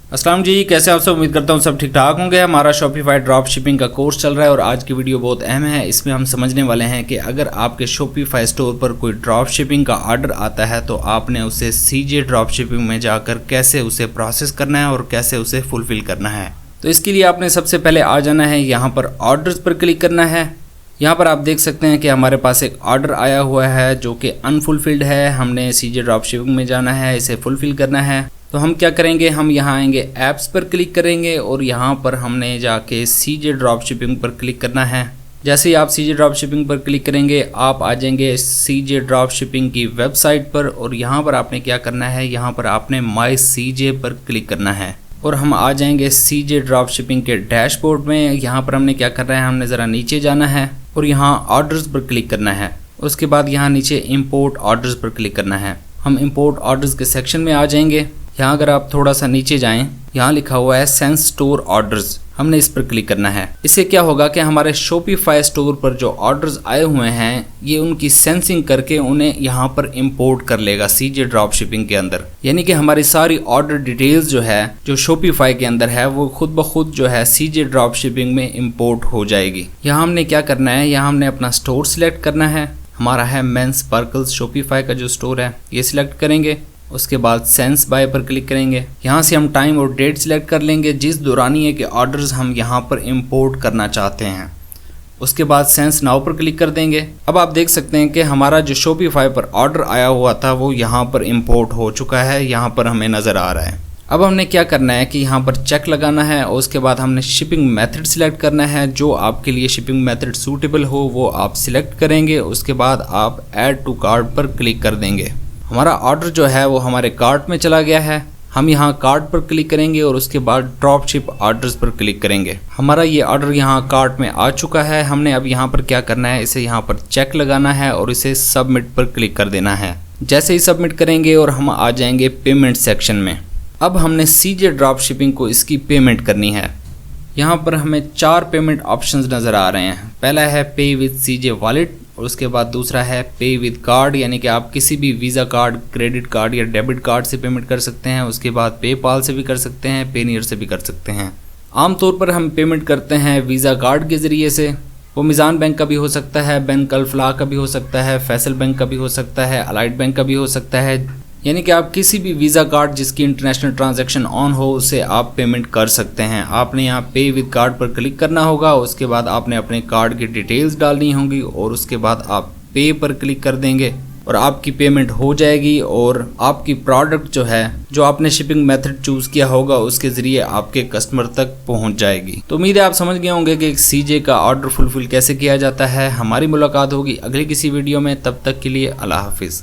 अस्सलाम जी, कैसे आप सब। उम्मीद करता हूँ सब ठीक ठाक होंगे। हमारा शॉपिफाई ड्रॉप शिपिंग का कोर्स चल रहा है और आज की वीडियो बहुत अहम है। इसमें हम समझने वाले हैं कि अगर आपके शॉपिफाई स्टोर पर कोई ड्रॉप शिपिंग का ऑर्डर आता है तो आपने उसे सीजे ड्रॉप शिपिंग में जाकर कैसे उसे प्रोसेस करना है और कैसे उसे फुलफिल करना है। तो इसके लिए आपने सबसे पहले आ जाना है, यहाँ पर ऑर्डर्स पर क्लिक करना है। यहाँ पर आप देख सकते हैं कि हमारे पास एक ऑर्डर आया हुआ है जो कि अनफुलफिल्ड है। हमने सीजे ड्रॉप शिपिंग में जाना है, इसे फुलफिल करना है। तो हम क्या करेंगे, हम यहाँ आएंगे, ऐप्स पर क्लिक करेंगे और यहाँ पर हमने जाके सीजे ड्रॉप शिपिंग पर क्लिक करना है। जैसे ही आप सीजे ड्रॉप शिपिंग पर क्लिक करेंगे आप आ जाएंगे सीजे ड्रॉप शिपिंग की वेबसाइट पर और यहाँ पर आपने क्या करना है, यहाँ पर आपने माई सीजे पर क्लिक करना है और हम आ जाएंगे सीजे ड्रॉप शिपिंग के डैशबोर्ड में। यहाँ पर हमने क्या करना है, हमने ज़रा नीचे जाना है और यहाँ ऑर्डर्स पर क्लिक करना है। उसके बाद यहाँ नीचे इंपोर्ट ऑर्डर्स पर क्लिक करना है। हम इंपोर्ट ऑर्डर्स के सेक्शन में आ जाएंगे। यहाँ अगर आप थोड़ा सा नीचे जाएं, यहाँ लिखा हुआ है सेंड स्टोर ऑर्डर्स, हमने इस पर क्लिक करना है। इससे क्या होगा कि हमारे शॉपिफाई स्टोर पर जो ऑर्डर्स आए हुए हैं ये उनकी सेंसिंग करके उन्हें यहाँ पर इंपोर्ट कर लेगा सीजे ड्रॉप शिपिंग के अंदर। यानी कि हमारी सारी ऑर्डर डिटेल्स जो है जो शॉपिफाई के अंदर है वो खुद ब खुद जो है सीजे ड्रॉप शिपिंग में इंपोर्ट हो जाएगी। यहाँ हमने क्या करना है, यहाँ हमने अपना स्टोर सिलेक्ट करना है। हमारा है मेंस स्पार्कल्स शॉपिफाई का जो स्टोर है ये सिलेक्ट करेंगे। उसके बाद सेंस बाय पर क्लिक करेंगे। यहाँ से हम टाइम और डेट सिलेक्ट कर लेंगे जिस दौरानिए के ऑर्डर्स हम यहाँ पर इंपोर्ट करना चाहते हैं। उसके बाद सेंस नाउ पर क्लिक कर देंगे। अब आप देख सकते हैं कि हमारा जो शॉपिफाई पर ऑर्डर आया हुआ था वो यहाँ पर इंपोर्ट हो चुका है, यहाँ पर हमें नज़र आ रहा है। अब हमने क्या करना है कि यहाँ पर चेक लगाना है और उसके बाद हमने शिपिंग मेथड सिलेक्ट करना है। जो आपके लिए शिपिंग मेथड सूटेबल हो वो आप सिलेक्ट करेंगे। उसके बाद आप ऐड टू कार्ट पर क्लिक कर देंगे। हमारा ऑर्डर जो है वो हमारे कार्ट में चला गया है। हम यहाँ कार्ट पर क्लिक करेंगे और उसके बाद ड्रॉप शिप ऑर्डर्स पर क्लिक करेंगे। हमारा ये ऑर्डर यहाँ कार्ट में आ चुका है। हमने अब यहाँ पर क्या करना है, इसे यहाँ पर चेक लगाना है और इसे सबमिट पर क्लिक कर देना है। जैसे ही सबमिट करेंगे और हम आ जाएंगे पेमेंट सेक्शन में। अब हमने सीजे ड्रॉप शिपिंग को इसकी पेमेंट करनी है। यहाँ पर हमें 4 पेमेंट ऑप्शंस नज़र आ रहे हैं। पहला है पे विद सीजे वॉलेट और उसके बाद दूसरा है पे विद कार्ड, यानी कि आप किसी भी वीज़ा कार्ड, क्रेडिट कार्ड या डेबिट कार्ड से पेमेंट कर सकते हैं। उसके बाद पेपाल से भी कर सकते हैं, पेनियर से भी कर सकते हैं। आमतौर पर हम पेमेंट करते हैं वीज़ा कार्ड के ज़रिए से। वो मिज़ान बैंक का भी हो सकता है, बैंक अल फलाह का भी हो सकता है, फैसल बैंक का भी हो सकता है, अलाइड बैंक का भी हो सकता है। यानी कि आप किसी भी वीज़ा कार्ड जिसकी इंटरनेशनल ट्रांजैक्शन ऑन हो उससे आप पेमेंट कर सकते हैं। आपने यहाँ पे विद कार्ड पर क्लिक करना होगा। उसके बाद आपने अपने कार्ड की डिटेल्स डालनी होंगी और उसके बाद आप पे पर क्लिक कर देंगे और आपकी पेमेंट हो जाएगी और आपकी प्रोडक्ट जो है जो आपने शिपिंग मेथड चूज़ किया होगा उसके ज़रिए आपके कस्टमर तक पहुँच जाएगी। तो उम्मीद है आप समझ गए होंगे कि सीजे का ऑर्डर फुलफिल कैसे किया जाता है। हमारी मुलाकात होगी अगली किसी वीडियो में, तब तक के लिए अल्लाह हाफिज़।